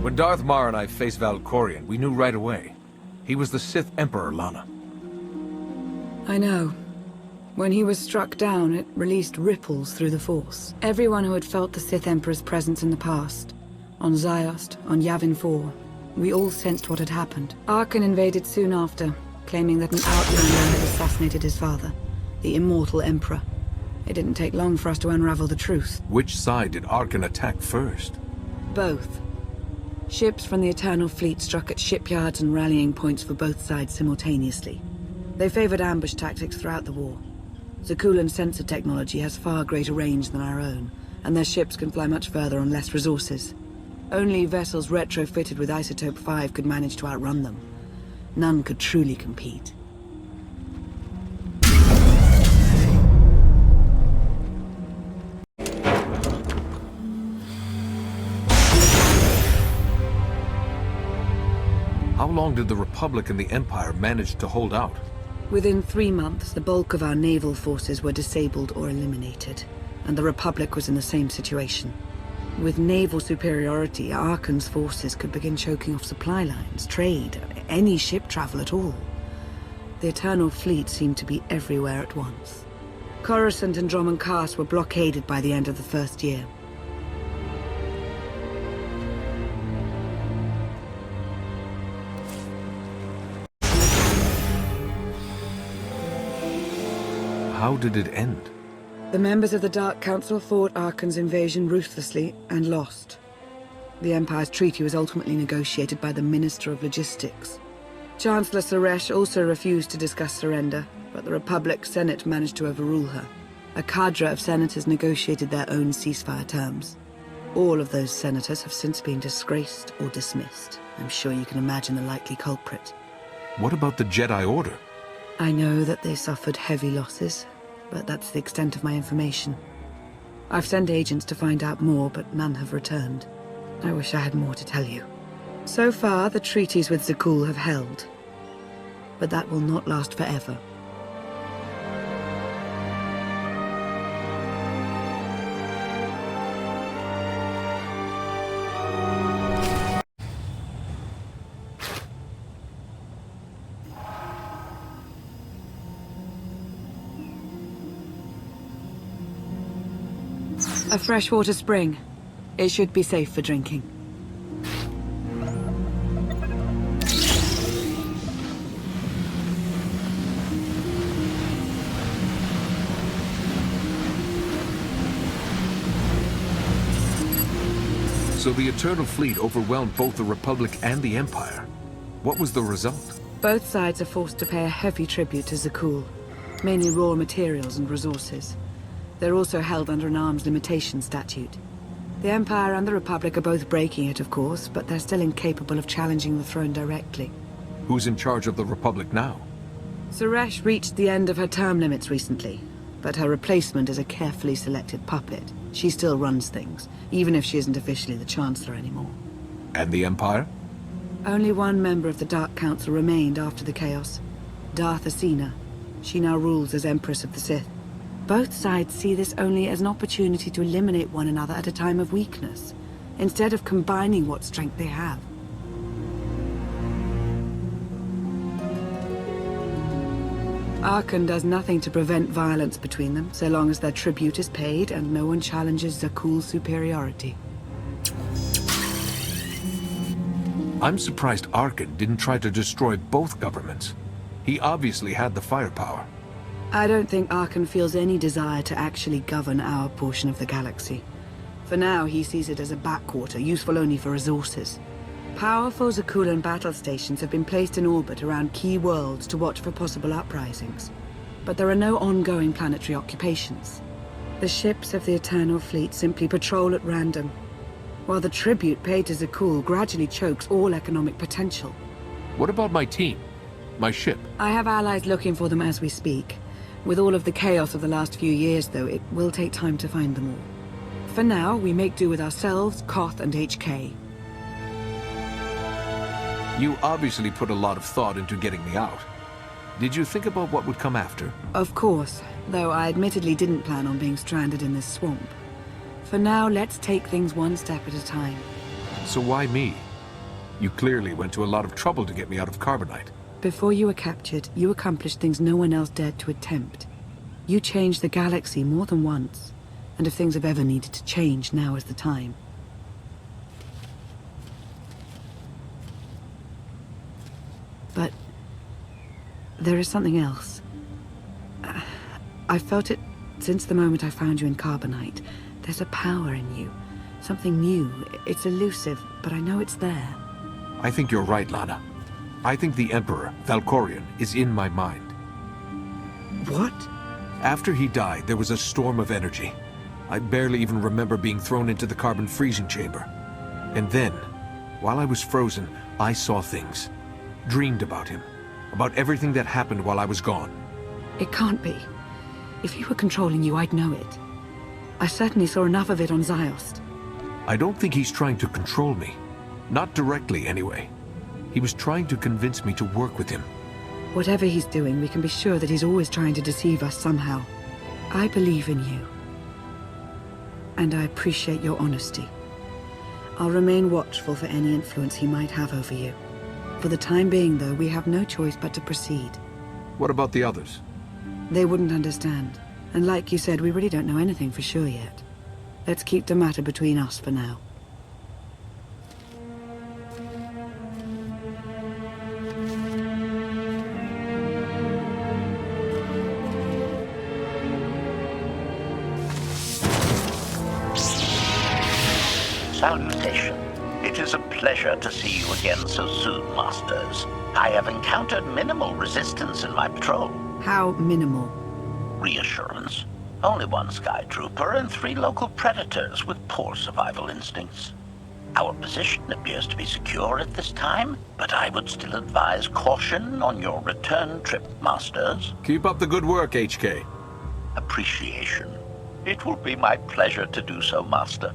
When Darth Mar and I faced Valkorion, we knew right away. He was the Sith Emperor, Lana. I know. When he was struck down, it released ripples through the Force. Everyone who had felt the Sith Emperor's presence in the past, on Ziost, on Yavin 4, we all sensed what had happened. Arkan invaded soon after, claiming that an outlander had assassinated his father, the immortal Emperor. It didn't take long for us to unravel the truth. Which side did Arkan attack first? Both. Ships from the Eternal Fleet struck at shipyards and rallying points for both sides simultaneously. They favored ambush tactics throughout the war. Zakuulan sensor technology has far greater range than our own, and their ships can fly much further on less resources. Only vessels retrofitted with Isotope 5 could manage to outrun them. None could truly compete. How long did the Republic and the Empire manage to hold out? Within 3 months, the bulk of our naval forces were disabled or eliminated, and the Republic was in the same situation. With naval superiority, Arkan's forces could begin choking off supply lines, trade, any ship travel at all. The Eternal Fleet seemed to be everywhere at once. Coruscant and Dromund Kaas were blockaded by the end of the first year. How did it end? The members of the Dark Council fought Arkan's invasion ruthlessly and lost. The Empire's treaty was ultimately negotiated by the Minister of Logistics. Chancellor Suresh also refused to discuss surrender, but the Republic Senate managed to overrule her. A cadre of senators negotiated their own ceasefire terms. All of those senators have since been disgraced or dismissed. I'm sure you can imagine the likely culprit. What about the Jedi Order? I know that they suffered heavy losses, but that's the extent of my information. I've sent agents to find out more, but none have returned. I wish I had more to tell you. So far, the treaties with Zakuul have held, but that will not last forever. A freshwater spring. It should be safe for drinking. So the Eternal Fleet overwhelmed both the Republic and the Empire. What was the result? Both sides are forced to pay a heavy tribute to Zakuul, mainly raw materials and resources. They're also held under an arms limitation statute. The Empire and the Republic are both breaking it, of course, but they're still incapable of challenging the throne directly. Who's in charge of the Republic now? Suresh reached the end of her term limits recently, but her replacement is a carefully selected puppet. She still runs things, even if she isn't officially the Chancellor anymore. And the Empire? Only one member of the Dark Council remained after the chaos. Darth Asina. She now rules as Empress of the Sith. Both sides see this only as an opportunity to eliminate one another at a time of weakness, instead of combining what strength they have. Arkan does nothing to prevent violence between them, so long as their tribute is paid and no one challenges Zakuul's superiority. I'm surprised Arkan didn't try to destroy both governments. He obviously had the firepower. I don't think Arkan feels any desire to actually govern our portion of the galaxy. For now, he sees it as a backwater, useful only for resources. Powerful Zakuulan battle stations have been placed in orbit around key worlds to watch for possible uprisings. But there are no ongoing planetary occupations. The ships of the Eternal Fleet simply patrol at random, while the tribute paid to Zakuul gradually chokes all economic potential. What about my team? My ship? I have allies looking for them as we speak. With all of the chaos of the last few years, though, it will take time to find them all. For now, we make do with ourselves, Koth, and HK. You obviously put a lot of thought into getting me out. Did you think about what would come after? Of course, though I admittedly didn't plan on being stranded in this swamp. For now, let's take things one step at a time. So why me? You clearly went to a lot of trouble to get me out of Carbonite. Before you were captured, you accomplished things no one else dared to attempt. You changed the galaxy more than once, and if things have ever needed to change, now is the time. But there is something else. I've felt it since the moment I found you in Carbonite. There's a power in you. Something new. It's elusive, but I know it's there. I think you're right, Lana. I think the Emperor, Valkorion, is in my mind. What? After he died, there was a storm of energy. I barely even remember being thrown into the carbon freezing chamber. And then, while I was frozen, I saw things. Dreamed about him. About everything that happened while I was gone. It can't be. If he were controlling you, I'd know it. I certainly saw enough of it on Ziost. I don't think he's trying to control me. Not directly, anyway. He was trying to convince me to work with him. Whatever he's doing, we can be sure that he's always trying to deceive us somehow. I believe in you. And I appreciate your honesty. I'll remain watchful for any influence he might have over you. For the time being, though, we have no choice but to proceed. What about the others? They wouldn't understand. And like you said, we really don't know anything for sure yet. Let's keep the matter between us for now. Salutation. It is a pleasure to see you again so soon, Masters. I have encountered minimal resistance in my patrol. How minimal? Reassurance. Only one Sky Trooper and 3 local predators with poor survival instincts. Our position appears to be secure at this time, but I would still advise caution on your return trip, Masters. Keep up the good work, HK. Appreciation. It will be my pleasure to do so, Master.